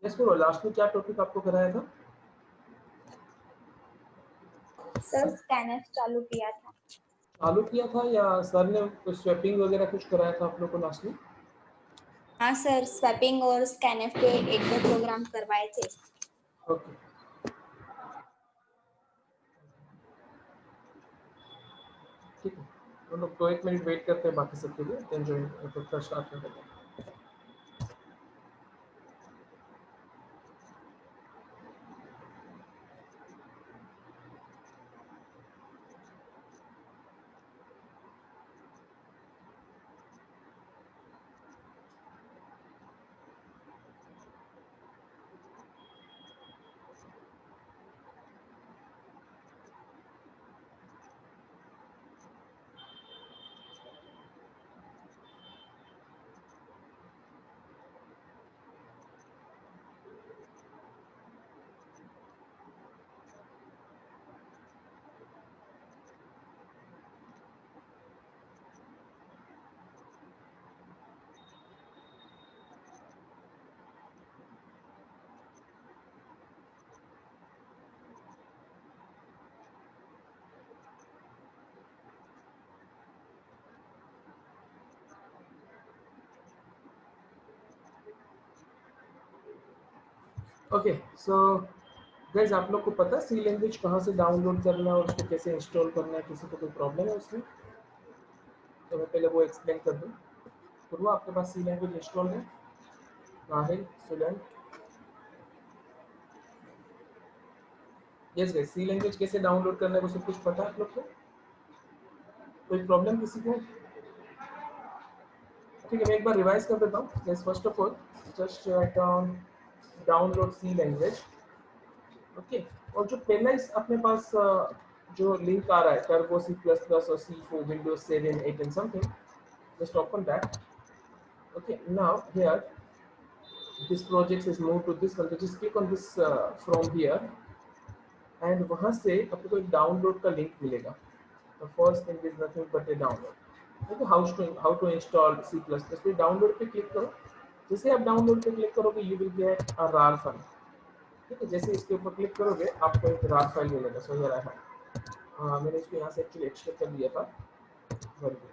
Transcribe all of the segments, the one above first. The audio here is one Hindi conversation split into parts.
यस ब्रो, लास्ट में क्या टॉपिक आपको कराया था? सर स्कैनर चालू किया था। चालू किया था या सर ने स्वैपिंग वगैरह कुछ कराया था आप लोग को लास्ट में? हाँ सर, स्वैपिंग और स्कैनर के एक दो प्रोग्राम करवाए थे। ओके, ठीक है। हम लोग तो 1 मिनट वेट करते हैं बाकी सबके लिए, देन जो टॉपिक स्टार्ट कर देते हैं। ओके, सो गाइस, आप लोग को पता है सी लैंग्वेज कहाँ से डाउनलोड करना है और उसको कैसे इंस्टॉल करना है? किसी को कोई प्रॉब्लम है उसमें? तो मैं पहले वो एक्सप्लेन कर दूँ। पूर्व, आपके पास सी लैंग्वेज इंस्टॉल है? राहिल, सुलन? यस गाइस, सी लैंग्वेज कैसे डाउनलोड करना है वो सब कुछ पता है आप लोग को? कोई प्रॉब्लम किसी को? ठीक है, मैं एक बार रिवाइज कर देता हूँ। Yes, first of all just write down download C language. Okay, और जो पहला इस अपने पास जो लिंक आ रहा है टर्बो सी प्लस प्लस और C for Windows 7 8 and something, just open that. Okay, now here this project is moved to this one, so just click on this from here and वहाँ से आपको एक डाउनलोड का लिंक मिलेगा. The first thing is nothing but a download. Okay, how to install C++? तो डाउनलोड पे क्लिक करो. जैसे आप डाउनलोड पे क्लिक करोगे you will get a RAR file. ठीक है, जैसे इसके ऊपर क्लिक करोगे आपको एक RAR फाइल मिलेगा. सो हियर आई हैव, मैंने इसको यहाँ से एक्चुअली एक्सट्रैक्ट कर लिया था. Very good.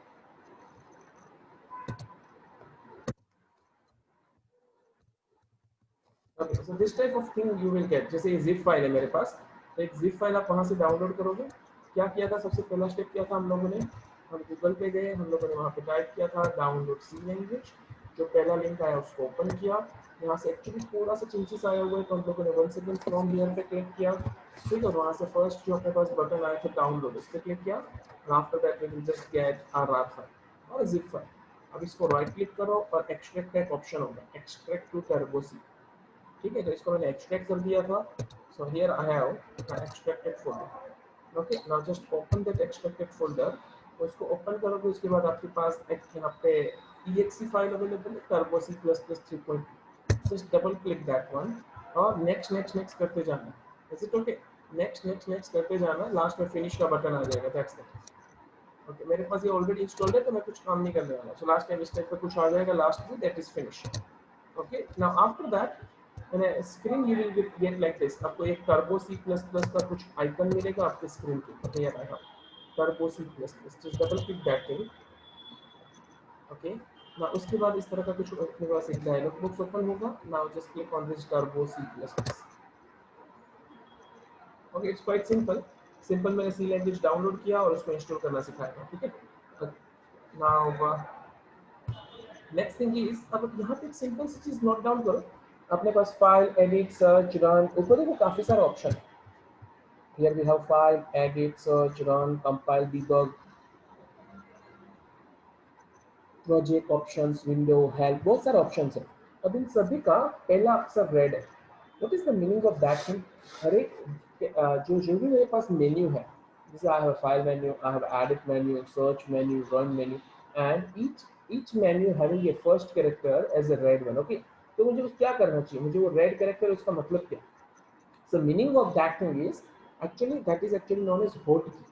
Okay, so this type of thing you will get. जैसे ये zip फाइल है मेरे पास, तो एक zip फाइल आप वहाँ से डाउनलोड करोगे. क्या किया था, सबसे पहला स्टेप क्या था हम लोगों ने? हम गूगल पे गए, हम लोगों ने वहाँ पे टाइप किया था डाउनलोड सी लैंग्वेज. जो पहला लिंक आया उसको ओपन किया. यहाँ से एक्चुअली थोड़ा सा चेंजेस आया हुआ है, तो हम लोगों ने 1 सेकंड फ्रॉम हियर पे क्लिक किया. ठीक है, वहाँ से फर्स्ट जो अपने पास बटन आया था डाउनलोड, उस पर क्लिक किया. After that we will just get R R file और जिप फाइल. अब इसको राइट क्लिक करो और एक्सट्रैक्ट का एक ऑप्शन होगा, एक्सट्रैक्ट टू टर्बो सी. ठीक है, तो इसको मैंने एक्सट्रैक्ट कर दिया था. So here I have extracted folder. Okay, now just open that extracted folder. तो इसको ओपन करोगे, उसके बाद आपके पास एक यहाँ पे exe फाइल अवेलेबल है, turbo C plus plus 3.2. Just double click that one और नेक्स्ट नेक्स्ट नेक्स्ट करते जाना. Is it okay? Next next next करते जाना, लास्ट में फिनिश का बटन आ जाएगा. That's it. ओके, मेरे पास ये ऑलरेडी इंस्टॉल्ड है तो मैं कुछ काम नहीं करने वाला. सो लास्ट टाइम इस टाइप पे कुछ आ जाएगा लास्ट में, that is finish. Okay, now after that in a screen you will get like this. आपको एक turbo C++ का कुछ आइकन मिलेगा आपके स्क्रीन के ऊपर. यहाँ आएगा turbo C++. just double click that thing. Okay, now उसके बाद इस तरह का कुछ अपने पास एक डायलॉग बॉक्स ओपन होगा. now just click on this turbo C++. okay, it's quite simple. Simple मैंने सी लैंग्वेज डाउनलोड किया और उसको इंस्टॉल करना सिखाया. ठीक है, now नेक्स्ट थिंग इज, अब यहाँ पे एक सिंपल सी चीज नोट डाउन करो. अपने पास फाइल, एडिट, सर्च, रन, ऊपर देखो काफी सारे ऑप्शन है. Here we have file, edit, search, run, compile, debug, project options, window, help, बहुत सारे ऑप्शंस है. अब इन सभी का पहला अक्षर रेड है. What is the meaning of that thing? हर एक जो भी मेरे पास मेन्यू है, जैसे I have file menu, I have edit menu, search menu, run menu, and each menu having a first character as a red one. Okay, तो मुझे क्या करना चाहिए? मुझे वो रेड कैरेक्टर, उसका मतलब क्या? So meaning of that thing is actually that is actually known as hot key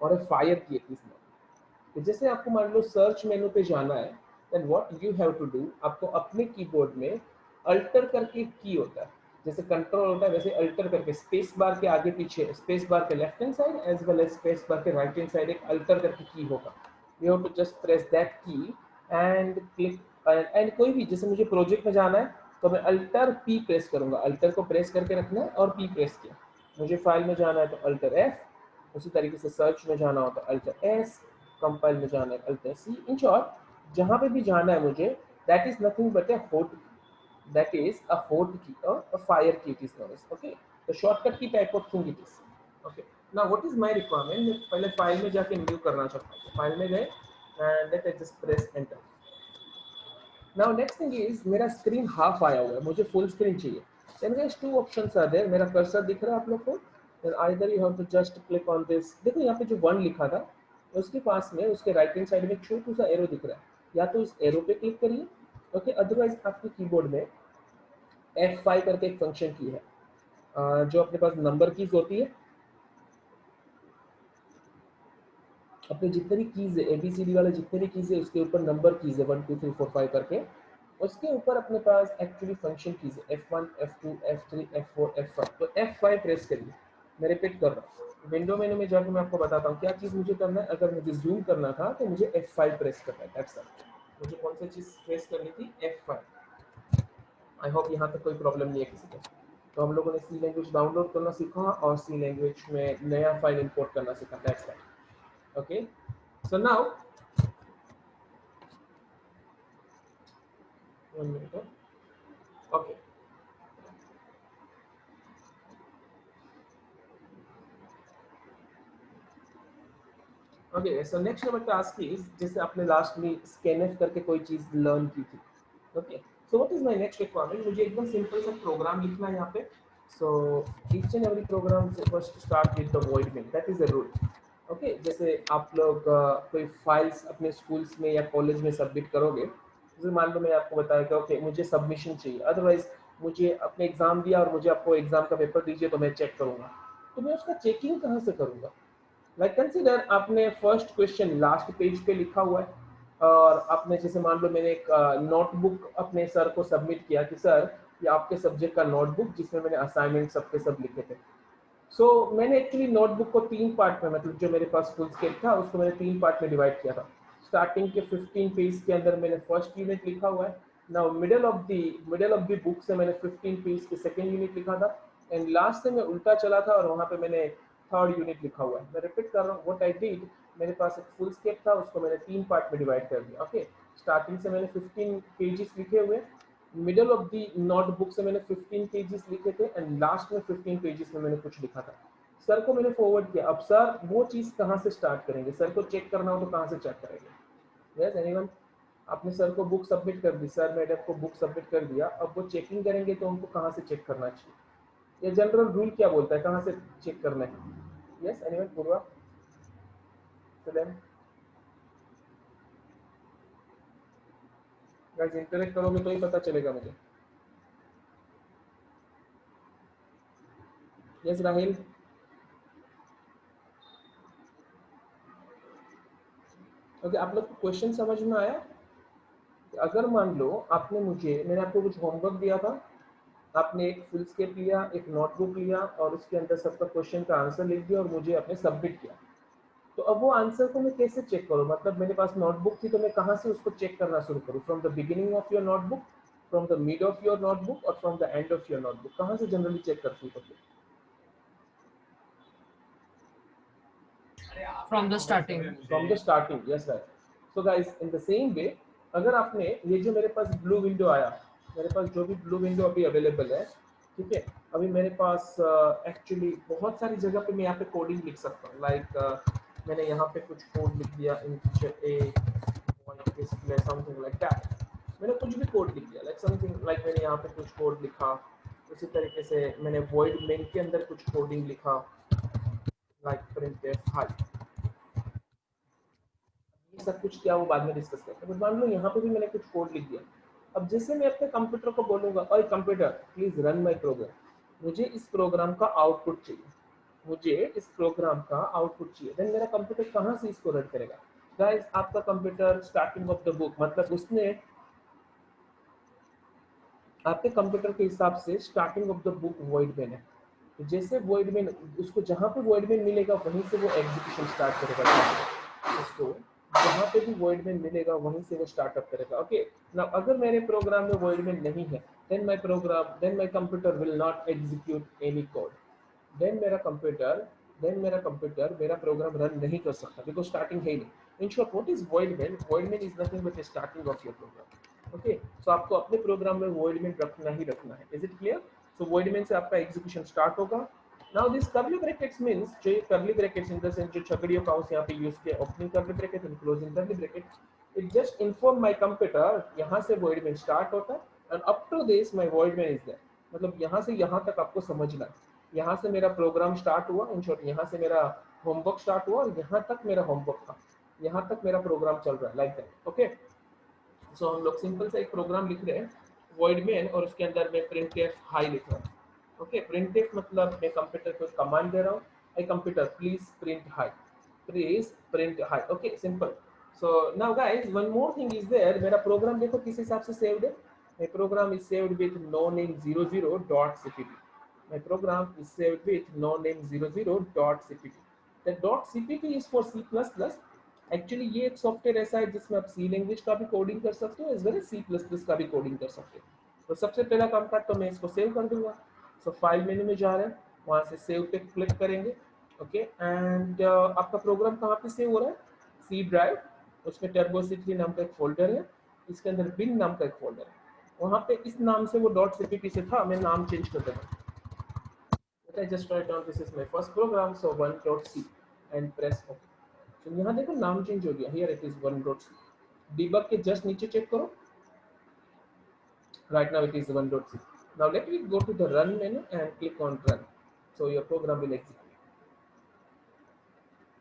or a fire key at this moment. तो जैसे आपको मान लो सर्च मेनू पे जाना है, then what you have to do, आपको अपने कीबोर्ड में अल्टर करके एक की होता है, जैसे कंट्रोल होता है वैसे अल्टर करके स्पेस बार के आगे पीछे, स्पेस बार के left hand side as well as space bar के राइट हैंड साइड एक अल्टर करके की होगा। You have to just press that key and click, and कोई भी, जैसे मुझे प्रोजेक्ट में जाना है तो मैं अल्टर पी प्रेस करूंगा, अल्टर को प्रेस करके रखना है और पी प्रेस किया। मुझे फाइल में जाना है तो अल्टर एफ, उसी तरीके से सर्च में जाना हो तो अल्टर एस, कंपाइल में जाना है अल्टर सी। इन शॉर्ट जहाँ पे भी जाना है मुझे, दैट इज नथिंग बट ए होट, that is a hold key or a fire key it is known as, okay, the shortcut key type of thing it is, okay। now what is my requirement, मैं पहले फाइल में जाके न्यू करना चाहता हूँ, फाइल में गए and let us just press enter। now next thing is मेरा स्क्रीन हाफ आया हुआ है, मुझे फुल स्क्रीन चाहिए। then guys two options are there, मेरा कर्सर दिख रहा है आप लोग को, then either you have to just click on this, देखो यहाँ पे जो 1 लिखा था उसके पास में उसके राइट हैंड साइड में एक छोटा सा एरो दिख रहा है, या तो इस एरो पे क्लिक करिए, ओके, अदरवाइज आपके कीबोर्ड में F5 करके एक फंक्शन की है, जो अपने पास नंबर कीज होती है, अपने जितने भी कीज है ABCD वाले जितने भी कीज है उसके ऊपर नंबर कीज है 1 2 3 4 5 करके, उसके ऊपर अपने पास एक्चुअली फंक्शन कीज है F1 F2 F3 F4 F5, तो F5 प्रेस करिए। मैं रिपीट कर रहा हूँ, विंडो मेनू में जाकर मैं आपको बताता हूँ क्या चीज़ मुझे करना है। अगर मुझे जूम करना था तो मुझे F5 प्रेस करना है, दैट्स ऑल। मुझे कौन सी चीज़ प्रेस करनी थी, F5। आई होप यहाँ तक कोई प्रॉब्लम नहीं है किसी को। तो हम लोगों ने सी लैंग्वेज डाउनलोड करना सीखा और सी लैंग्वेज में नया फाइल इंपोर्ट करना सीखा, that's it, okay. So now one minute, okay okay. So next number task is, जैसे आपने लास्ट में स्कैनफ करके कोई चीज लर्न की थी, okay. So what is my next requirement, मुझे एकदम सिंपल सा प्रोग्राम लिखना है यहाँ पे। So each and every program first start with the void main, that is the rule, okay. जैसे आप लोग कोई फाइल्स अपने स्कूल्स में या कॉलेज में सबमिट करोगे, जैसे मान लो मैं आपको बताया कि ओके मुझे सबमिशन चाहिए, अदरवाइज मुझे अपने एग्जाम दिया और मुझे आपको एग्जाम का पेपर दीजिए तो मैं चेक करूंगा, तो मैं उसका चेकिंग कहाँ से करूंगा। लाइक कंसीडर आपने फर्स्ट क्वेश्चन लास्ट पेज पे लिखा हुआ है, और आपने जैसे मान लो मैंने एक नोटबुक अपने सर को सबमिट किया कि सर ये आपके सब्जेक्ट का नोटबुक जिसमें मैंने असाइनमेंट सबके सब लिखे थे। सो मैंने एक्चुअली नोटबुक को 3 पार्ट में, मतलब जो मेरे पास फुल स्केप था उसको मैंने 3 पार्ट में डिवाइड किया था। स्टार्टिंग के 15 पेज के अंदर मैंने फर्स्ट यूनिट लिखा हुआ है। Now middle of the book से मैंने 15 पेज के सेकंड यूनिट लिखा था, एंड लास्ट से मैं उल्टा चला था और वहां पे मैंने थर्ड यूनिट लिखा हुआ है। मैं रिपीट कर रहा हूँ व्हाट आई डिड, मेरे पास एक फुल स्केप था उसको मैंने 3 पार्ट में डिवाइड कर दिया, ओके। स्टार्टिंग से मैंने 15 पेजेस लिखे हुए, मिडल ऑफ द नोटबुक से मैंने 15 पेजेस लिखे थे, एंड लास्ट में 15 पेजेस में मैंने कुछ लिखा था। सर को मैंने फॉरवर्ड किया। अब सर वो चीज कहाँ से स्टार्ट करेंगे, सर को चेक करना हो तो कहाँ से चेक करेंगे। यस एनीवन, आपने सर को बुक सबमिट कर दी, सर मैडम को बुक सबमिट कर दिया, अब वो चेकिंग करेंगे तो उनको कहाँ से चेक करना चाहिए, ये जनरल रूल क्या बोलता है कहाँ से चेक करना है। यस एनीवन, पूर्वा फिल्म गाइस, इंटरेक्ट करोगे तो ही पता चलेगा मुझे। यस राहिल, ओके, आप लोग को क्वेश्चन समझ में आया। अगर मान लो मैंने आपको कुछ होमवर्क दिया था, आपने एक फुल स्केप लिया, एक नोटबुक लिया और उसके अंदर सबका क्वेश्चन का आंसर लिख दिया और मुझे आपने सबमिट किया, तो अब वो आंसर को मैं कैसे चेक करूं, मतलब मेरे पास नोटबुक थी तो मैं कहाँ से उसको चेक करना शुरू करूं, from the beginning of your notebook, from the mid of your notebook और from the end of your notebook, कहाँ से जनरली चेक करती हो। From the starting, yes right. So guys in the same way, अगर आपने ये जो मेरे पास ब्लू विंडो आया, मेरे पास जो भी ब्लू विंडो अभी अवेलेबल है, ठीक है, अभी मेरे पास एक्चुअली बहुत सारी जगह पे मैं यहाँ पे कोडिंग लिख सकता हूँ। लाइक मैंने यहाँ पे कुछ कोड लिख दिया, integer a display something like that, मैंने कुछ भी कोड लिख दिया, लाइक समथिंग लाइक मैंने यहाँ पे कुछ कोड लिखा। उसी तरीके से मैंने वॉइड मेन के अंदर कुछ कोडिंग लिखा, लाइक प्रिंटफ हाई, ये सब कुछ क्या वो बाद में डिस्कस करते हैं। मान लो यहाँ पे भी मैंने कुछ कोड लिख दिया। अब जैसे मैं अपने कंप्यूटर को बोलूंगा, और computer please run my program, मुझे इस प्रोग्राम का आउटपुट चाहिए, मुझे इस प्रोग्राम का आउटपुट चाहिए, देन मेरा कंप्यूटर कहाँ से इसको रन करेगा। गाइस आपका computer starting of the book, मतलब उसने आपके कंप्यूटर के हिसाब से starting of the book void main है, तो जैसे वॉइड मैन उसको जहाँ पे वॉइड मैन मिलेगा वहीं से वो एग्जीक्यूशन स्टार्ट करेगा, उसको जहाँ पे भी वॉइड मैन मिलेगा वहीं से वो स्टार्टअप करेगा। ओके, ना अगर मेरे प्रोग्राम में वॉइड मैन नहीं है then my computer will not execute any code, देन मेरा कंप्यूटर मेरा प्रोग्राम रन नहीं कर सकता बिकॉज स्टार्टिंग है ही नहीं। In short what is void main? Void main is nothing but starting of your program. Okay, so आपको अपने प्रोग्राम में वॉइड मैन रखना ही रखना है। Is it clear? So void main से आपका एग्जीक्यूशन स्टार्ट होगा। Now this curly brackets means, जो ये curly brackets in the sense जो छकड़ियों का यहाँ पे यूज किया, opening curly bracket and closing curly bracket, it just inform my computer यहाँ से वॉइड मैन स्टार्ट होता है and up to this my void main is there. मतलब यहाँ से यहाँ तक आपको समझना है, यहाँ से मेरा प्रोग्राम स्टार्ट हुआ, इन शॉर्ट यहाँ से मेरा होमवर्क स्टार्ट हुआ और यहाँ तक मेरा होमवर्क था, यहाँ तक मेरा प्रोग्राम चल रहा है, लाइक दैट। ओके, सो हम लोग सिंपल सा एक प्रोग्राम लिख रहे हैं वॉइड मेन और उसके अंदर मैं printf हाई लिख रहा हूँ। ओके, printf मतलब मैं कंप्यूटर को कमांड दे रहा हूँ, I computer please print hi, please print hi. Okay, simple. So now guys one more thing is there, मेरा प्रोग्राम देखो किस हिसाब से सेव्ड है। My program is saved with noname00.cpp. My program is saved with noname00.cpp. The .cpp is for C++. Actually ये एक सॉफ्टवेयर ऐसा है जिसमें आप सी लैंग्वेज का भी कोडिंग कर सकते हो एज वेल एज C++ का भी कोडिंग कर सकते हो। तो सबसे पहला काम था तो मैं इसको सेव कर दूंगा। सो फाइल मेन्यू में जा रहे हैं, वहां से सेव पे क्लिक करेंगे। ओके, एंड आपका प्रोग्राम कहाँ पे सेव हो रहा है? सी ड्राइव, उसमें टर्बोसिटी नाम का एक फोल्डर है, इसके अंदर बिन नाम का एक फोल्डर है, वहां पे इस नाम से वो .cpp से था, मैं नाम चेंज कर देता हूँ। I just write down this is my first program, so 1.c and press OK. So यहाँ देखो नाम चेंज हो गया, here it is 1.c। debug के जस्ट नीचे चेक करो, right now it is 1.c। now let me go to the run menu and click on run, so your program will execute।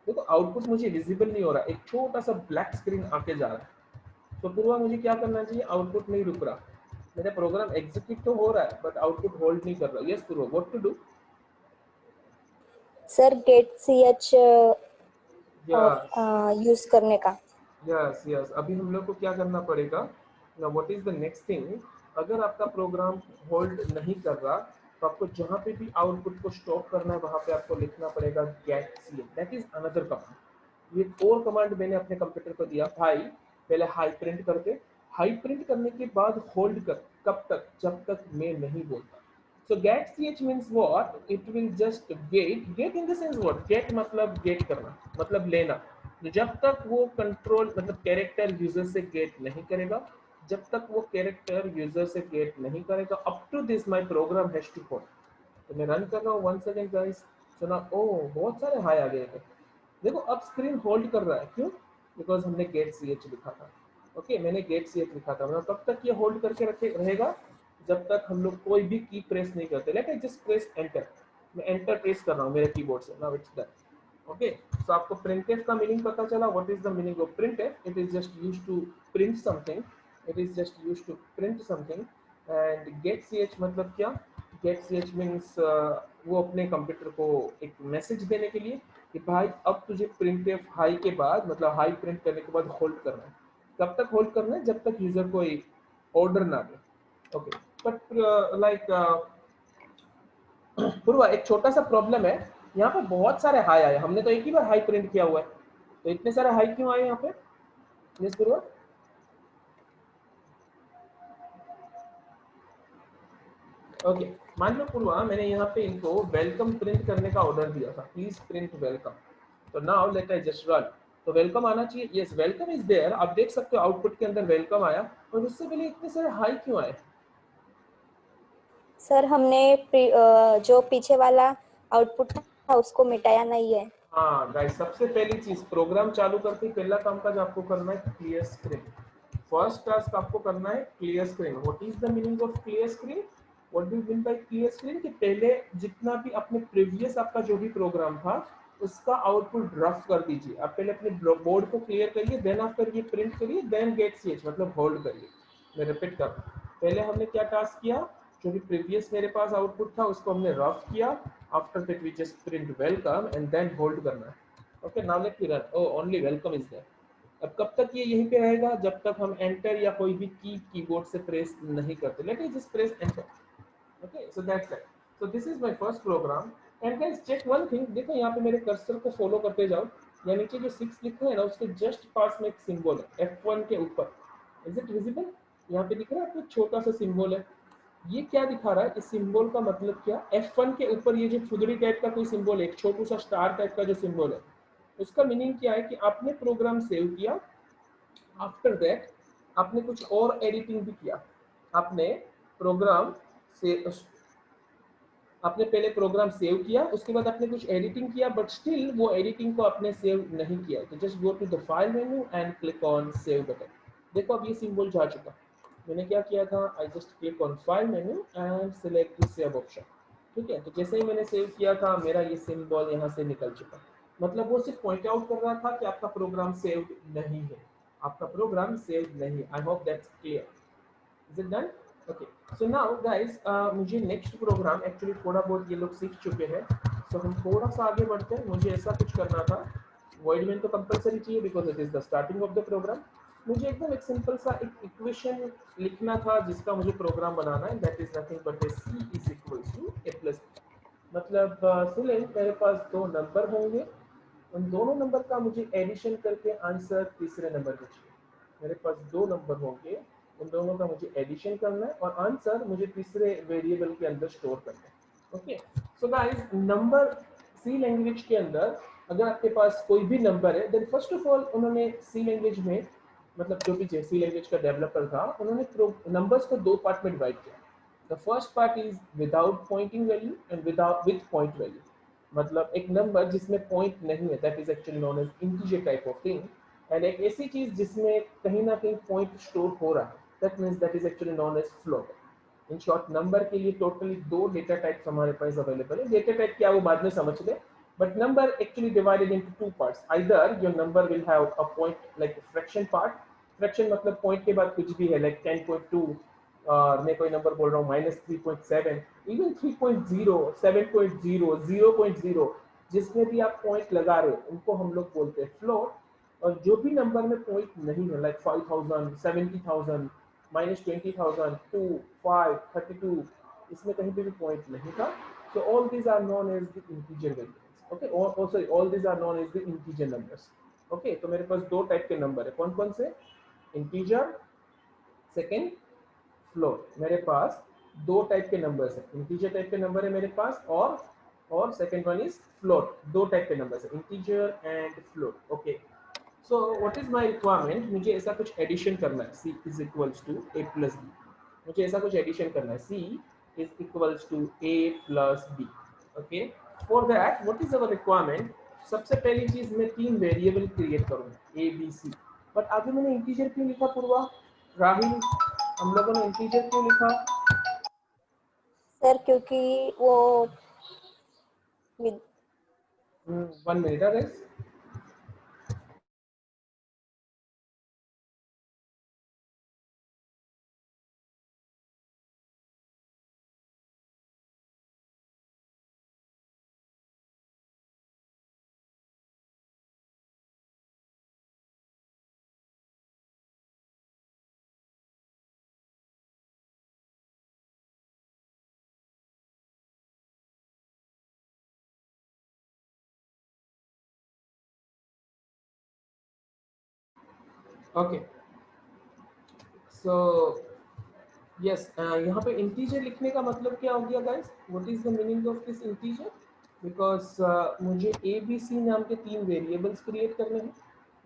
देखो आउटपुट मुझे विजिबल नहीं हो रहा, एक छोटा सा ब्लैक स्क्रीन आके जा रहा है। तो पूर्वा मुझे क्या करना चाहिए? आउटपुट नहीं रुक रहा, मेरा प्रोग्राम एग्जीक्यूट तो हो रहा है बट आउटपुट होल्ड नहीं कर रहा। Yes Purva, what to do? Sir get ch yes use करने का। यस यस, अभी हम लोग को क्या करना पड़ेगा ना, what is the next thing? अगर आपका प्रोग्राम होल्ड नहीं कर रहा तो आपको जहाँ पे भी आउटपुट को स्टॉप करना है वहाँ पे आपको लिखना पड़ेगा get ch, that is another command. ये और कमांड मैंने अपने कंप्यूटर को दिया, भाई पहले हाई प्रिंट करके, हाई प्रिंट करने के बाद होल्ड कर, कब तक? जब तक मैं नहीं बोलता। So get ch means what? It will just get in the sense what? Get मतलब get करना, मतलब लेना। जब तक वो कंट्रोल मतलब कैरेक्टर यूजर से गेट नहीं करेगा, जब तक वो कैरेक्टर यूजर से गेट नहीं करेगा, up to this my program has to hold. तो मैं रन कर रहा हूँ, 1 सेकंड गाइस। सुना? ओह बहुत सारे हाई आ गए थे। देखो अब स्क्रीन होल्ड कर रहा है, क्यों? बिकॉज हमने गेट ch लिखा था। ओके, मैंने गेट ch लिखा था, मतलब तब तक ये होल्ड करके रहेगा जब तक हम लोग कोई भी की प्रेस नहीं करते। Let I just press enter, मैं एंटर प्रेस कर रहा हूँ मेरे कीबोर्ड से। Now it's done. Okay, so आपको printf का मीनिंग पता चला। What is the meaning of printf? It is just used to print something, it is just used to print something. And get ch मतलब क्या? गेट ch मीन्स वो अपने कंप्यूटर को एक मैसेज देने के लिए कि भाई अब तुझे printf हाई के बाद मतलब हाई प्रिंट करने के बाद होल्ड करना है। कब तक होल्ड करना है? जब तक यूजर कोई ऑर्डर ना दे। ओके, बट लाइक पूर्वा एक छोटा सा प्रॉब्लम है, यहाँ पे बहुत सारे हाई आए, हमने तो एक ही बार हाई प्रिंट किया हुआ है, तो इतने सारे हाई क्यों आए यहाँ पे? यस पूर्वा? ओके, मान लो पूर्वा मैंने यहाँ पे इनको वेलकम प्रिंट करने का ऑर्डर दिया था, प्लीज प्रिंट वेलकम। तो now let I just run, तो वेलकम आना चाहिए। यस वेलकम इज देयर, आप देख सकते हो आउटपुट के अंदर वेलकम आया, और उससे पहले इतने सारे हाई क्यों आए? सर हमने जो पीछे वाला आउटपुट था उसको मिटाया नहीं है। हाँ गाइस, सबसे पहली चीज प्रोग्राम चालू करते ही पहला काम काज आपको करना है क्लियर स्क्रीन। फर्स्ट टास्क आपको करना है clear screen. What is the meaning of clear screen? What do you mean by clear screen? कि पहले जितना भी अपने प्रीवियस आपका जो भी प्रोग्राम था उसका आउटपुट रफ कर दीजिए। आप पहले अपने बोर्ड को क्लियर करिए, देन आफ्टर ये प्रिंट करिए, देन गेट ch मतलब होल्ड करिए। मैं रिपीट कर रहा हूँ, पहले हमने क्या टास्क किया? जो भी प्रीवियस मेरे पास आउटपुट था उसको हमने रफ किया, after that we just print welcome and then hold करना है। Okay, now let me run. Oh only welcome is there. अब कब तक ये यहीं पे रहेगा, जब तक हम एंटर या कोई भी की कीबोर्ड से प्रेस नहीं करते। Let us just press enter. Okay, so that's it. So this is my first program. And guys check one thing, देखो यहाँ पे मेरे कर्सर को फॉलो करते जाओ, या नीचे जो 6 लिखा है ना उसके जस्ट पास में एक सिंबल है F1 के ऊपर। Is it visible? यहाँ पे दिख रहा है आपको छोटा सा सिंबल है। ये क्या दिखा रहा है, इस सिंबल का मतलब क्या, F1 के ऊपर ये जो फुदड़ी टाइप का कोई सिंबल है, एक छोटू सा स्टार टाइप का जो सिंबल है, उसका मीनिंग क्या है कि आपने प्रोग्राम सेव किया, आफ्टर दैट आपने कुछ और एडिटिंग भी किया। आपने प्रोग्राम से आपने पहले प्रोग्राम सेव किया, उसके बाद आपने कुछ एडिटिंग किया, बट स्टिल वो एडिटिंग को आपने सेव नहीं किया। तो just go to the file menu and click on save button. देखो अब ये सिंबल जा चुका। मैंने क्या किया था, I just click on file menu and select save option. ठीक है, तो जैसे ही मैंने सेव किया था मेरा ये सिंबल यहाँ से निकल चुका। मतलब वो सिर्फ पॉइंट आउट कर रहा था कि आपका प्रोग्राम सेव नहीं है, आपका प्रोग्राम सेव नहीं। I hope that's clear. Is it done? Okay. So now guys, मुझे नेक्स्ट प्रोग्राम एक्चुअली थोड़ा बहुत ये लोग सीख चुके हैं, सो हम थोड़ा सा आगे बढ़ते हैं। मुझे ऐसा कुछ करना था, void main तो कंपलसरी चाहिए because it is the starting of the program. मुझे एकदम एक सिंपल सा एक इक्वेशन लिखना था जिसका मुझे प्रोग्राम बनाना है, that is nothing but c is equals to a plus b। मतलब सुने, मेरे पास दो नंबर होंगे, उन दोनों नंबर का मुझे एडिशन करके आंसर तीसरे नंबर पे चाहिए। मेरे पास दो नंबर होंगे, उन दोनों का मुझे एडिशन करना है और आंसर मुझे तीसरे वेरिएबल के अंदर स्टोर करना है। Okay, so guys number C language के अंदर अगर आपके पास कोई भी नंबर है, देन फर्स्ट ऑफ ऑल उन्होंने सी लैंग्वेज में, मतलब जो भी सी लैंग्वेज का डेवलपर था, उन्होंने नंबर्स को दो पार्ट में डिवाइड किया। The first part is without pointing value and without with point value. मतलब एक नंबर जिसमें पॉइंट नहीं है, that is actually known as integer type of thing. And एक ऐसी चीज जिसमें कहीं ना कहीं पॉइंट स्टोर हो रहा है, that means that is actually known as float. In short number के लिए टोटली दो डेटा टाइप्स हमारे पास अवेलेबल है। डेटा टाइप क्या वो बाद में समझ ले, but number actually divided into two parts. Either your number will have a point like a fraction part, fraction मतलब point के बाद कुछ भी है, like 10.2, और मैं कोई नंबर बोल रहा हूँ -3.7, इवन 3.0, 7.0, 0.0, जिसमें भी आप पॉइंट लगा रहे हो उनको हम लोग बोलते हैं फ्लोट। और जो भी नंबर में पॉइंट नहीं है, लाइक 5000, 70,000, -20,000, 2, 5, 32, इसमें कहीं पे भी पॉइंट नहीं था, so all these are known as the integer values. Okay, or sorry, all these are known as the integer numbers. Okay, तो मेरे पास दो टाइप के नंबर है, कौन कौन से, इंटीजर, सेकेंड फ्लोट। मेरे पास दो टाइप के नंबर्स हैं, इंटीजर टाइप के नंबर है मेरे पास, और सेकेंड वन इज फ्लोट। दो टाइप के नंबर्स है, integer and float. Okay, so what is my requirement, मुझे ऐसा कुछ एडिशन करना है, c is equals to a plus b। मुझे ऐसा कुछ एडिशन करना है, c is equals to a plus b। Okay, for that what is our requirement, सबसे पहली चीज मैं तीन वेरिएबल क्रिएट करूंगा, a b c। बट आगे मैंने इंटीजर क्यों लिखा पूर्वा, राहुल, हम लोगों ने इंटीजर क्यों लिखा? सर क्योंकि वो with 1 minute guys. Okay, so yes, यहाँ पे इंटीजर लिखने का मतलब क्या हो गया guys, what is the meaning of this integer, because मुझे ए बी सी नाम के तीन वेरिएबल्स क्रिएट करने हैं,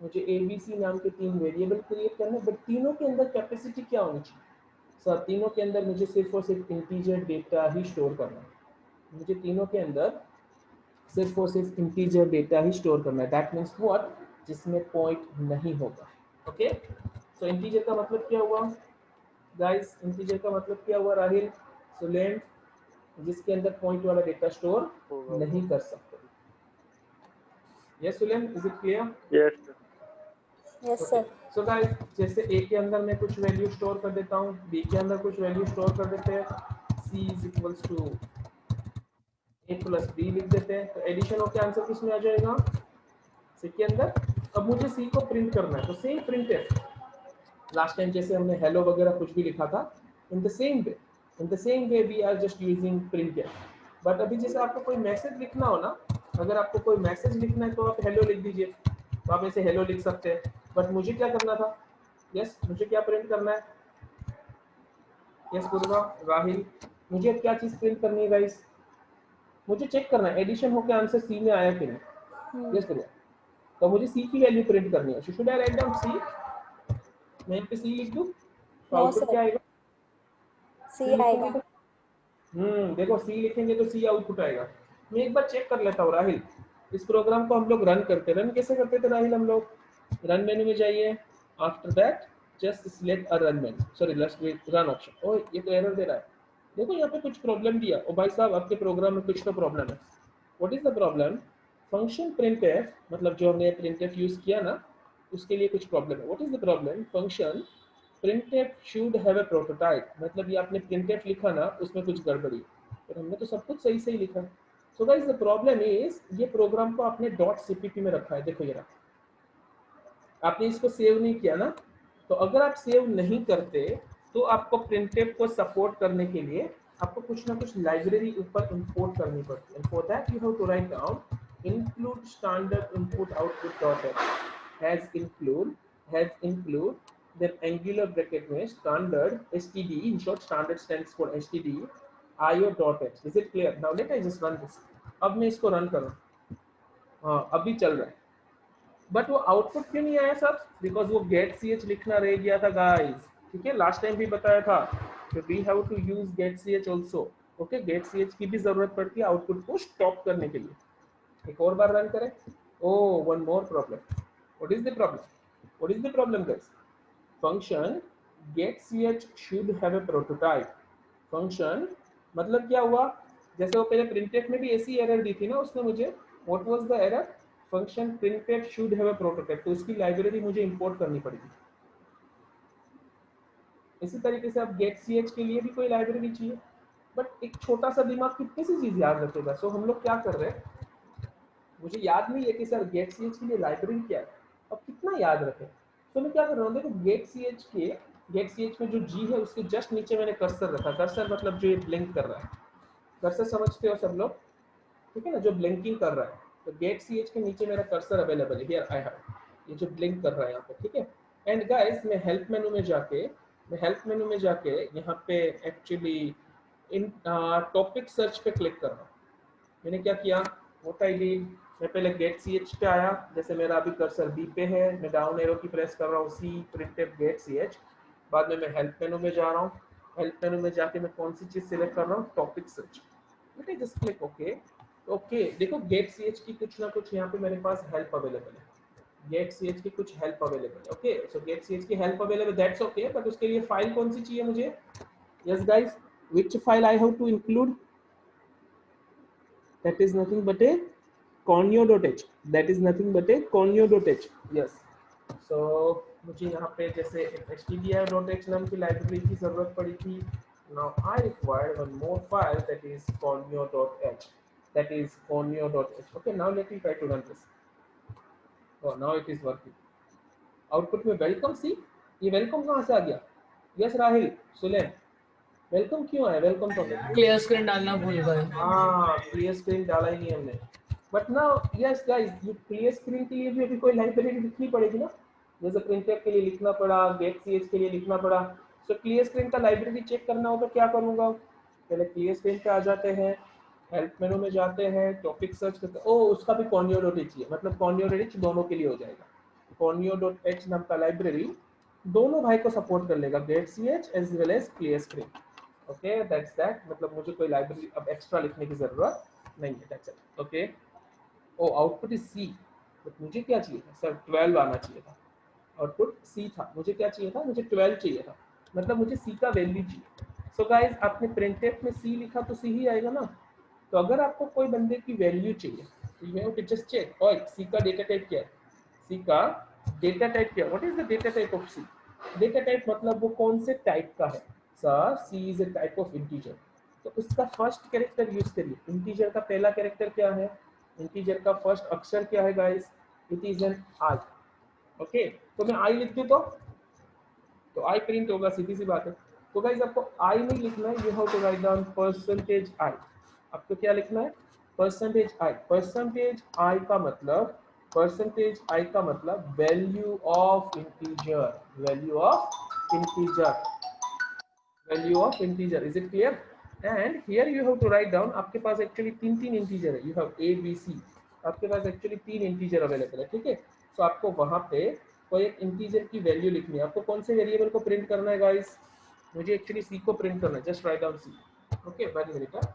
मुझे ए बी सी नाम के तीन वेरिएबल क्रिएट करने हैं, बट तीनों के अंदर कैपेसिटी क्या होनी चाहिए सर, तीनों के अंदर मुझे सिर्फ और सिर्फ इंटीजर डेटा ही स्टोर करना है। मुझे तीनों के अंदर सिर्फ और सिर्फ इंटीजर डेटा ही स्टोर करना है, दैट मीन्स व्हाट, जिसमें पॉइंट नहीं होगा। ओके, सो इंटीजर का मतलब क्या हुआ गाइस, इंटीजर का मतलब क्या हुआ राहिल, सुलेन, जिसके अंदर पॉइंट वाला डेटा स्टोर नहीं कर सकते। यस सुलेन, is it clear? Yes yes okay, sir. So guys जैसे ए के अंदर मैं कुछ वैल्यू स्टोर कर देता हूँ, बी के अंदर कुछ वैल्यू स्टोर कर देते हैं, c is equals to a plus b लिख देते हैं, तो एडिशन होकर आंसर किस में आ जाएगा, सी के अंदर अब मुझे सी को प्रिंट करना है, तो सेम प्रिंट है लास्ट टाइम जैसे हमने हेलो वगैरह कुछ भी लिखा था, in the same way we are just using print. But अभी जैसे आपको कोई मैसेज लिखना हो ना, अगर आपको कोई मैसेज लिखना है तो आप हेलो लिख दीजिए, तो आप ऐसे हेलो लिख सकते हैं। बट मुझे क्या करना था, यस मुझे क्या प्रिंट करना है, यस पूर्वा राहिल, मुझे क्या चीज प्रिंट करनी है गाइस, मुझे चेक करना है एडिशन होकर आंसर सी में आया कि नहीं। यस पूर्वा, तो मुझे सी की वैल्यू प्रिंट करनी है। शुड आई राइट डाउन सी, मैं यहाँ पे सी लिख दूं तो नो आउटपुट सर, क्या आएगा, सी सी लिखेंगे आएगा। तो देखो सी लिखेंगे तो सी आउटपुट आएगा। मैं एक बार चेक कर लेता हूँ राहिल, इस प्रोग्राम को हम लोग रन करते, रन कैसे करते थे राहिल, हम लोग रन मेन्यू में जाइए, after that just select a run menu, sorry let's run option. ओए ये तो एरर दे रहा है, देखो यहाँ पे कुछ प्रॉब्लम दिया। ओ भाई साहब आपके प्रोग्राम में कुछ तो प्रॉब्लम है। What is the problem, function printf, मतलब जो हमने printf यूज किया ना उसके लिए कुछ प्रॉब्लम है। What is the problem, function printf should have a prototype, मतलब ये आपने printf लिखा ना उसमें कुछ गड़बड़ी है, पर हमने तो सब कुछ सही सही लिखा। So guys the problem is ये प्रोग्राम को आपने .cpp में रखा है, देखो ये रहा, आपने इसको सेव नहीं किया ना। तो अगर आप सेव नहीं करते तो आपको printf को सपोर्ट करने के लिए आपको कुछ ना कुछ लाइब्रेरी ऊपर इंपोर्ट करनी पड़ती है। For that you have to write down include standard input output dot has include then angular bracket में standard std, in short standard stands for std io dot h। is it clear now, let I just run this। अब मैं इसको रन करूँ, हाँ अभी चल रहा है, बट वो आउटपुट क्यों नहीं आया सर, बिकॉज वो गेट सी एच लिखना रह गया था गाइस। ठीक है, लास्ट टाइम भी बताया था कि we have to use get C H also. Okay, get C H की भी जरूरत पड़ती है आउटपुट को स्टॉप करने के लिए। एक और बार रन करें। Oh one more problem, what is the problem, what is the problem guys, function get C h should have a prototype. Function मतलब क्या हुआ, जैसे वो पहले प्रिंटफ में भी ऐसी एरर दी थी ना उसने मुझे, what was the error, function printf should have a prototype, तो उसकी लाइब्रेरी मुझे इंपोर्ट करनी पड़ेगी। इसी तरीके से आप गेट सी एच के लिए भी कोई लाइब्रेरी चाहिए, बट एक छोटा सा दिमाग कितनी सी चीज याद रखेगा। सो हम लोग क्या कर रहे हैं, मुझे याद नहीं है कि सर गेट सी एच के लिए लाइब्रेरी क्या है, अब कितना याद रखें। तो मैं क्या कर रहा हूँ, देखो गेट सी एच में जो जी है उसके जस्ट नीचे मैंने कर्सर रखा, कर्सर मतलब जो ये ब्लिंक कर रहा है, कर्सर समझते हो सब लोग, ठीक है ना, जो ब्लिंकिंग कर रहा है। तो गेट सी एच के नीचे मेरा कर्सर अवेलेबल है, हियर आई हैव, ये जो ब्लिंक कर रहा है यहाँ पे, ठीक है। एंड गाइस मैं हेल्प मेनू में जाके यहाँ पे एक्चुअली इन टॉपिक सर्च पे क्लिक कर रहा हूँ। मैंने क्या किया, व्हाट आई डिड, मैं पहले गेट सी एच पे आया, जैसे मेरा अभी कर्सर बी पे है, मैं डाउन एरो की प्रेस कर रहा हूँ, सी प्रिंटफ गेट सी एच। बाद में मैं हेल्प मेनू में जा रहा हूँ, हेल्प मेनू में जाके मैं कौन सी चीज़ सिलेक्ट कर रहा हूँ, topic search. Let me just click okay. Okay देखो गेट सी एच की कुछ ना कुछ यहाँ पे मेरे पास हेल्प अवेलेबल है, गेट सी एच की कुछ हेल्प अवेलेबल है। Okay so get C H की help available, that's okay, but उसके लिए फाइल कौन सी चाहिए मुझे, yes guys which file I have to include, that is nothing but a conio.h, that is nothing but a conio.h। yes, so मुझे यहाँ पे जैसे stdio.h नाम की लाइब्रेरी की जरूरत पड़ी थी। now I require one more file that is conio.h, okay now let me try to run this। oh now it is working, output में वेलकम सी, ये वेलकम कहाँ से आ गया, यस राहिल सुलेन, वेलकम क्यों आया, वेलकम तो क्लियर स्क्रीन डालना भूल गए। हाँ क्लियर स्क्रीन डाला ही नहीं हमने, बट ना यस गाइस ये क्लियर स्क्रीन के लिए भी अभी कोई लाइब्रेरी लिखनी पड़ेगी ना, जैसे प्रिंटफ के लिए लिखना पड़ा, गेट सी एच के लिए लिखना पड़ा। सो क्लियर स्क्रीन का लाइब्रेरी चेक करना हो तो क्या करूँगा, पहले क्लियर स्क्रीन पे आ जाते हैं, हेल्प मेनू में जाते हैं, टॉपिक सर्च करते हैं, ओ उसका भी conio.h है, मतलब conio.h दोनों के लिए हो जाएगा। conio.h नाम का लाइब्रेरी दोनों भाई को सपोर्ट कर लेगा, get C H as well as clear screen. Okay that's that, मतलब मुझे कोई लाइब्रेरी अब एक्स्ट्रा लिखने की जरूरत नहीं है, that's it. Okay oh output is C, but मुझे क्या चाहिए था सर, 12 आना चाहिए था, आउटपुट सी था, मुझे क्या चाहिए था, मुझे 12 चाहिए था, मतलब मुझे सी का वैल्यू चाहिए। सो गाइस आपने प्रिंटफ में सी लिखा तो सी ही आएगा ना, तो अगर आपको कोई बंदे की वैल्यू चाहिए तो you have to just check, और सी का डेटा टाइप क्या है, सी का डेटा टाइप क्या है, what is the data type of C, data type मतलब वो कौन से टाइप का है, sir C is a type of integer, तो उसका फर्स्ट कैरेक्टर यूज करिए। इंटीजर का पहला कैरेक्टर क्या है, इंटीजर का फर्स्ट अक्षर क्या है guys, it is an I, okay, तो मैं आई लिख दूं तो आई प्रिंट होगा, सीधी सी बात है। तो गाइस आपको आई नहीं लिखना है, you have to write down percentage i. आपको क्या लिखना है? Percentage I. परसेंटेज आई का मतलब, परसेंटेज आई का मतलब value of integer, value of integer, value of integer. Is it clear? And here you have to write down, आपके पास एक्चुअली तीन तीन इंटीजर है, you have A B C, आपके पास एक्चुअली तीन इंटीजर अवेलेबल है, ठीक है। सो आपको वहां पे कोई एक इंटीजर की वैल्यू लिखनी है। आपको कौन से वेरिएबल को प्रिंट करना है गाइस? मुझे एक्चुअली सी को प्रिंट करना है, just write down c. Okay, 1 minute.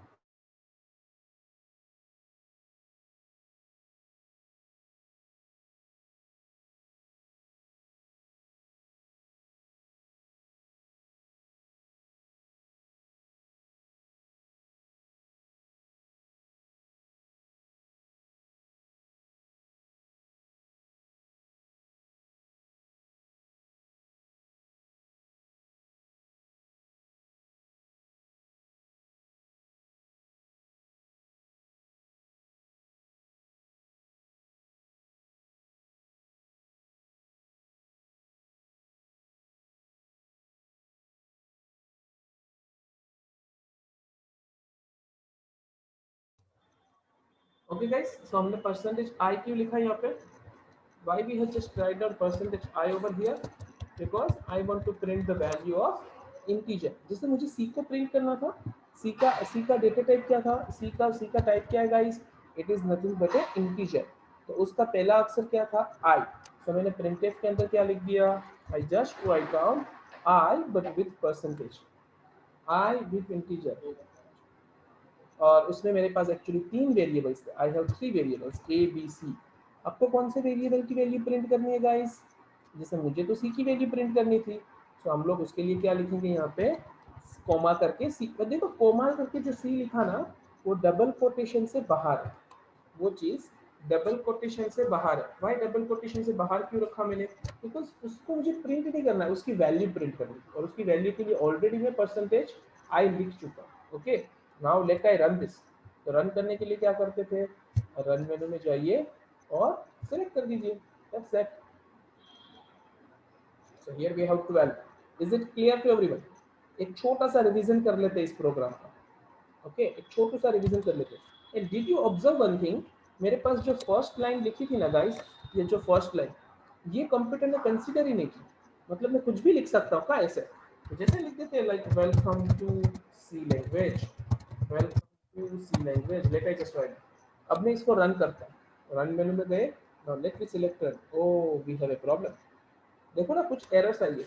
Okay guys, so हमने परसेंटेज आई क्यों लिखा यहाँ पे? Why we have just write down percentage I over here? Because I want to print the value of integer. जैसे मुझे C को प्रिंट करना था, C का डेटा टाइप क्या था? C का टाइप क्या है guys? It is nothing but a integer. तो उसका पहला अक्षर क्या था? I. तो मैंने printf के अंदर क्या लिख दिया? I just write down I but with percentage. I with integer. और उसमें मेरे पास एक्चुअली तीन वेरिएबल्स थे। I have three variables A B C. आपको कौन से वेरिएबल की वैल्यू प्रिंट करनी है गाइस? जैसे मुझे तो सी की वैल्यू प्रिंट करनी थी, तो हम लोग उसके लिए क्या लिखेंगे यहाँ पे? कोमा करके सी। देखो कोमा करके जो सी लिखा ना, वो डबल कोटेशन से बाहर है, वो चीज डबल कोटेशन से बाहर है। भाई डबल कोटेशन से बाहर क्यों रखा मैंने? बिकॉज उसको मुझे प्रिंट नहीं करना है, उसकी वैल्यू प्रिंट करनी है, और उसकी वैल्यू के लिए ऑलरेडी मैं परसेंटेज आई लिख चुका हूँ। Okay, now late I run this. तो रन करने के लिए क्या करते थे? रन मेनू में जाइए और सिलेक्ट कर दीजिए, that's it. So here we have 12। Is it clear to everyone? एक छोटा सा रिवीजन कर लेते हैं इस प्रोग्राम का। ओके, एक छोटा सा रिवीजन कर लेते हैं। And did you observe one thing? मेरे पास जो फर्स्ट लाइन लिखी थी ना गाइस, ये जो फर्स्ट लाइन, ये कंप्यूटर ने कंसीडर ही नहीं की। मतलब मैं कुछ भी लिख सकता हूँ क्या ऐसे? तो जैसे लिख देते हैं like welcome to C language, welcome to C language, let I just write. अब मैं इसको रन करता हूँ, रन मेनू में गए, now let me select run. Oh, we have a problem. देखो ना, कुछ एरर्स आई है।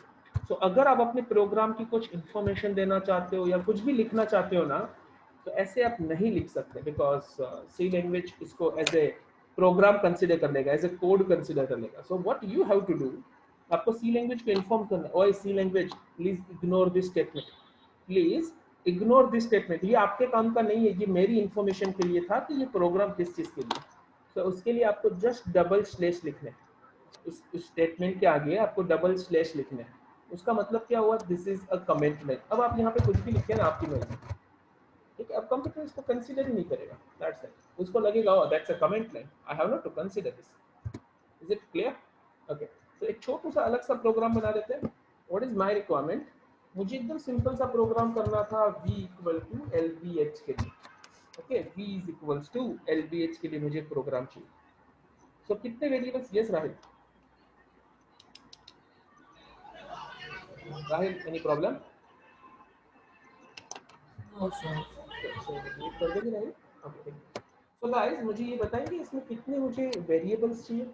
तो अगर आप अपने प्रोग्राम की कुछ इंफॉर्मेशन देना चाहते हो या कुछ भी लिखना चाहते हो ना, तो ऐसे आप नहीं लिख सकते, बिकॉज सी लैंग्वेज इसको एज ए प्रोग्राम कंसिडर कर लेगा, एज ए कोड कंसिडर कर लेगा। So what you have to do, आपको सी लैंग्वेज को इन्फॉर्म करना है, ओए C language please ignore this statement, please ignore this statement. ये आपके काम का नहीं है, ये मेरी इंफॉर्मेशन के लिए था कि ये प्रोग्राम किस चीज के लिए। तो उसके लिए आपको जस्ट डबल स्लैश लिखना है, उस स्टेटमेंट के आगे आपको डबल स्लैश लिखना है। उसका मतलब क्या हुआ? This is a comment line. अब आप यहाँ पे कुछ भी लिखे ना, आपकी मर्जी, ठीक है। अब कंप्यूटर इसको कंसीडर ही नहीं करेगा, दैट्स इट। उसको लगेगा oh that's a comment line, I have not to consider this. Is it clear? Okay, तो एक छोटा सा अलग सा प्रोग्राम बना देते हैं। What is my requirement? मुझे एकदम सिंपल सा प्रोग्राम करना था v इक्वल टू LBH के लिए। Okay, v is equals to LBH के लिए मुझे प्रोग्राम चाहिए। सो कितने variables? Yes Rahil, Rahil any problem? No, sir. Mute कर दोगे राहिल? ओके, सो गाइस मुझे ये बताएंगे इसमें कितने मुझे वेरिएबल्स चाहिए?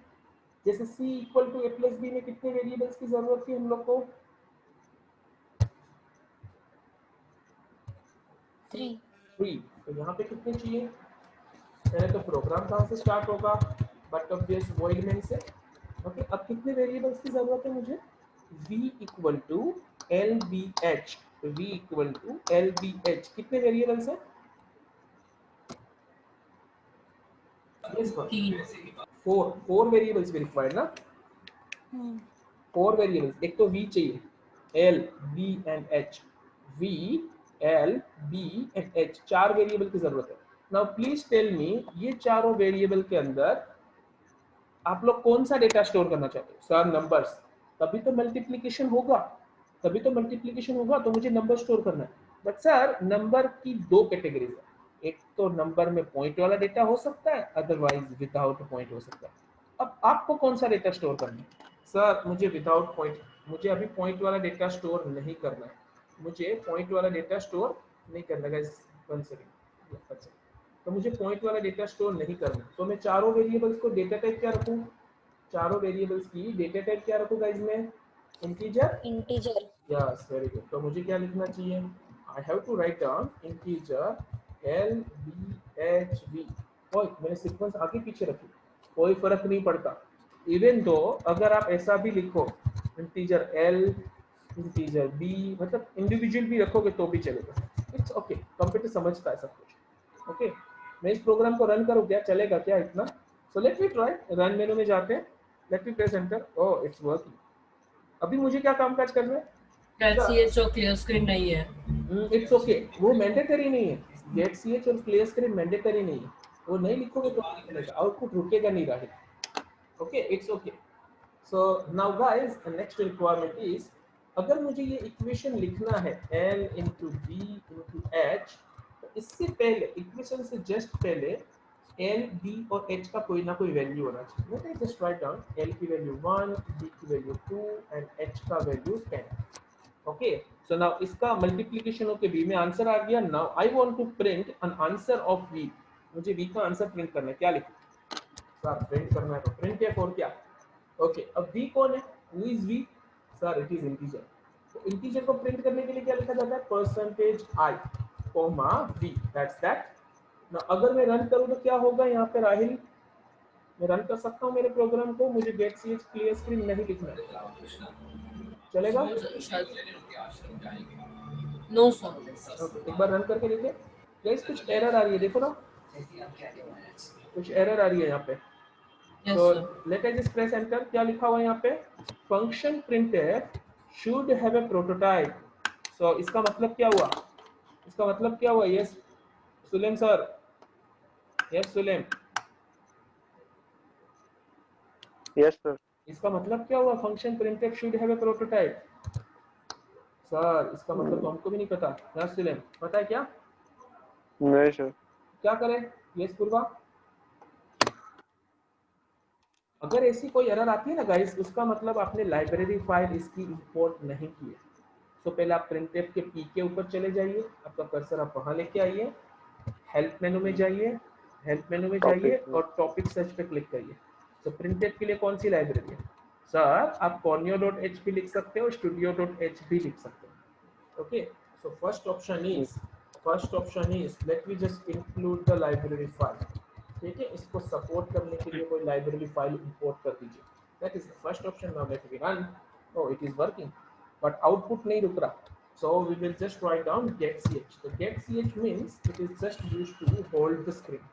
जैसे c equal to a plus B में कितने वेरिएबल्स की जरूरत थी हम लोग को? 3. 3। तो यहाँ पे कितने चाहिए? पहले तो प्रोग्राम कहाँ से स्टार्ट होगा? बट ऑब्वियस वॉइड मेन से। ओके, अब कितने वेरिएबल्स की जरूरत है मुझे? v equal to LBH, v equal to LBH कितने वेरिएबल्स है? यस, 4 वेरिएबल्स भी रिक्वायर्ड ना? 4 वेरिएबल्स। एक तो v चाहिए, L B and H, v L B and H, 4 variable की जरूरत है। नाउ प्लीज टेल मी, ये चारों वेरिएबल के अंदर आप लोग कौन सा डेटा स्टोर करना चाहते हो? सर नंबर्स, तभी तो मल्टीप्लिकेशन होगा, तो मुझे नंबर स्टोर करना है। बट सर नंबर की दो कैटेगरीज है, एक तो नंबर में पॉइंट वाला डेटा हो सकता है, अदरवाइज विदाउट पॉइंट हो सकता है। अब आपको कौन सा डेटा स्टोर करना है? सर मुझे विदाउट पॉइंट, मुझे अभी पॉइंट वाला डेटा स्टोर नहीं करना है, मुझे पॉइंट वाला डेटा स्टोर नहीं करना है। वन सेकेंड, तो मुझे पॉइंट वाला डेटा स्टोर नहीं करना, तो मैं चारों वेरिएबल्स को डेटा टाइप क्या रखूं? चारों वेरिएबल्स की डेटा टाइप क्या रखूं गाइस में? Integer. Integer. Yes very good. तो मुझे क्या लिखना चाहिए? I have to write down integer L B H V. और मैंने सीक्वेंस आगे पीछे रखी, कोई फर्क नहीं पड़ता। इवन दो अगर आप ऐसा भी लिखो इंटीजर एल इंटीजर बी, मतलब इंडिविजुअल भी रखोगे तो भी चलेगा, इट्स ओके, कंप्यूटर समझता है सब कुछ। ओके मैं इस प्रोग्राम को रन करूँ क्या, चलेगा क्या इतना? So let me try, run menu में जाते हैं, let me press enter. Oh it's working. अभी मुझे क्या काम काज करना है? गेट सीएच और क्लियर स्क्रीन नहीं है। इट्स ओके, वो मैंडेटरी नहीं है। गेट सीएच और क्लियर स्क्रीन मैंडेटरी नहीं है, वो नहीं लिखोगे तो चलेगा, आउटपुट रुकेगा नहीं Rahil. Okay it's okay. So now guys the next requirement is, अगर मुझे ये इक्वेशन लिखना है l into B into H, तो इससे पहले इक्वेशन से जस्ट पहले l b और h का कोई ना कोई वैल्यू होना चाहिए। Let me just write down l की वैल्यू 1, b की वैल्यू 2 एंड h का वैल्यू 10। ओके सो नाउ इसका मल्टीप्लिकेशन होके v में आंसर आ गया। Now I want to print an answer of v, मुझे v का आंसर प्रिंट करना है, क्या लिखूं? सर प्रिंट करना है तो प्रिंट है और क्या? ओके अब v कौन है? Who is v? Sir it is integer. तो इंटीजर को प्रिंट करने के लिए क्या लिखा जाता है? Percentage i comma v, that's that. ना अगर मैं रन करूं तो क्या होगा यहाँ पे राहिल? मैं रन कर सकता हूँ मेरे प्रोग्राम को, मुझे गेट ch क्लियर स्क्रीन नहीं लिखना है, चलेगा? No sir. ओके एक बार रन करके देखिए गाइस, कुछ एरर आ रही है देखो ना, कुछ एरर आ रही है यहाँ पे। यस तो sir. Let us just press enter. क्या लिखा हुआ है यहाँ पे? Function printf should have a prototype. So इसका मतलब क्या हुआ? इसका मतलब क्या हुआ? यस सुलेम सर, यस सुलेम, यस सर। इसका मतलब क्या हुआ? Function printf should have a prototype. Sir इसका मतलब तो हमको भी नहीं पता। यस सुलेम पता है क्या? नहीं सर। क्या करें? यस पूर्वा, अगर ऐसी कोई एरर आती है ना गाइस, उसका मतलब आपने लाइब्रेरी फाइल इसकी इंपोर्ट नहीं की है। तो पहले आप प्रिंटफ के पी के ऊपर चले जाइए, आपका कर्सर आप वहां लेके आइए, हेल्प मेनू में जाइए, हेल्प मेनू में जाइए टॉपिक और टॉपिक सर्च पे क्लिक करिए। तो प्रिंटफ के लिए कौन सी लाइब्रेरी है? सर आप corneo.h भी लिख सकते हो, studio.h भी लिख सकते हो। Okay so first option is late me just include the library file. ठीक है, इसको सपोर्ट करने के लिए कोई लाइब्रेरी फाइल इंपोर्ट कर दीजिए, that is the first option. Now let me run. Oh it is working but output नहीं रुक रहा। So we will just write down get ch. So get ch means it is just used to hold the screen.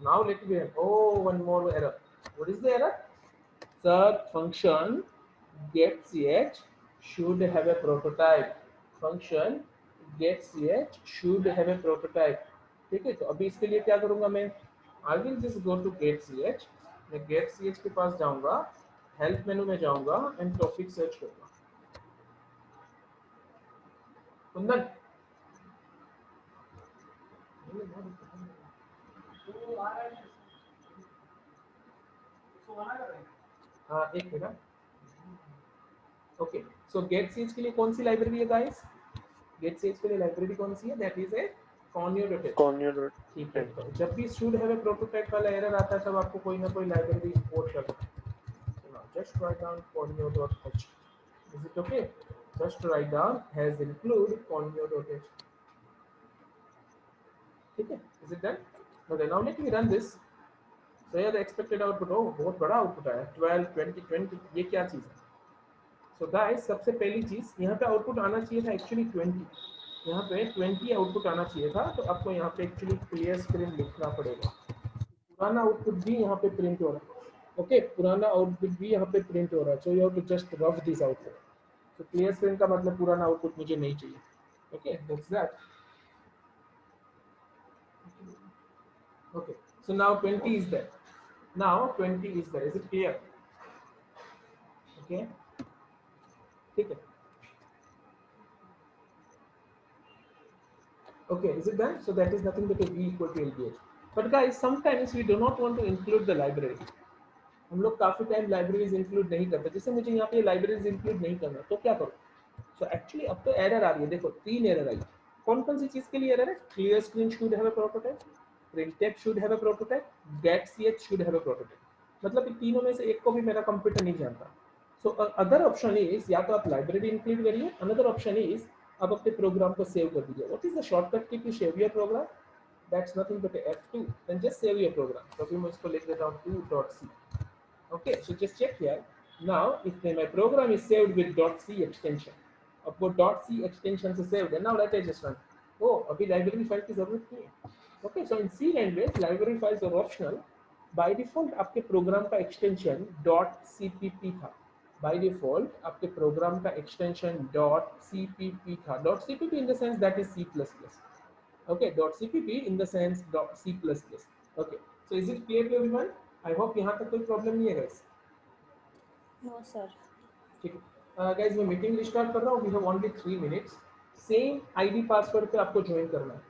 Now let me, oh one more error. What is the error? Sir function get ch should have a prototype. Function get ch should have a prototype. ठीक है, तो अभी इसके लिए क्या करूंगा मैं? I will just go to get ch. मैं get ch के पास जाऊंगा, हेल्प मेनू में जाऊंगा एंड टॉपिक सर्च करूंगा। कुंदन हाँ एक मिनट। ओके सो गेट सीज के लिए कौन सी लाइब्रेरी है गाइस? गेट सीज के लिए लाइब्रेरी कौन सी है? That is a corneo.h। कॉन्यूड। ठीक है, तो जब भी शुड हैव ए प्रोटोटाइप वाला एरर आता है तब आपको कोई ना कोई लाइब्रेरी इंपोर्ट करना है। So now just write down corneo.h. Is it okay? Just write down has include corneo.h. ठीक है, is it done? Okay, now let me run this. So here the expected output, oh बहुत बड़ा आउटपुट आया 12 20 20, ये क्या चीज है? सो गाइस सबसे पहली चीज यहाँ पे आउटपुट आना चाहिए था एक्चुअली 20, यहाँ पे 20 आउटपुट आना चाहिए था, तो आपको यहाँ पे एक्चुअली क्लियर स्क्रीन लिखना पड़ेगा। पुराना आउटपुट भी यहाँ पे प्रिंट हो रहा है। ओके पुराना आउटपुट भी यहाँ पे प्रिंट हो रहा है, so you have to just rough this output. तो क्लियर स्क्रीन का मतलब पुराना आउटपुट मुझे नहीं चाहिए। Okay that's that. Okay so now 20 is that. Now 20 is there. Is it clear? Okay. ठीक है. Okay, is it done? So that is nothing but a v equal to LBH. But guys, sometimes we do not want to include the library. हम लोग काफी टाइम लाइब्रेरीज इंक्लूड नहीं करते. जैसे मुझे यहाँ पे लाइब्रेरीज इंक्लूड नहीं करना, तो क्या करूँ? सो एक्चुअली अब तो एरर आ रही है. देखो 3 एरर आई. कौन कौन सी चीज के लिए एरर है? Clear screen should have a prototype, printf should have a prototype, getch should have a prototype. मतलब इन तीनों में से एक को भी मेरा कंप्यूटर नहीं जानता. सो अदर ऑप्शन इज या तो आप लाइब्रेरी इंक्लूड करिए. अनदर ऑप्शन इज आप अपने प्रोग्राम को सेव कर दीजिए. What is the shortcut key to save your program? That's nothing but F2. Then just save your program. तो अभी मैं इसको लिख देता हूं 2.c. Okay, so just check here. Now, if my program is saved with .c extension, अब वो .c extension से saved है. Now let us just run. Oh, अभी library file की जरूरत नहीं है. Okay, so in C language, library files are optional. By default, आपके program का extension .cpp था. By default, आपके program का extension .cpp था. .cpp in the sense that is C++. Okay, .cpp in the sense .c++. Okay, so is it clear to everyone? I hope यहाँ तक कोई प्रॉब्लम नहीं है guys. No, sir. ठीक है guys, मैं मीटिंग रिस्टार्ट कर रहा हूँ. We have only 3 minutes. Same ID password पे आपको ज्वाइन करना है.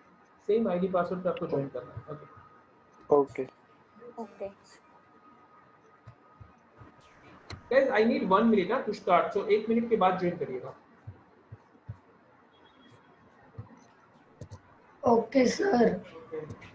सेम आईडी पासवर्ड पे आपको ज्वाइन करना है. Okay Okay. Okay. guys, I need 1 minute to start. So 1 minute के बाद ज्वाइन करिएगा. Okay, sir. Okay.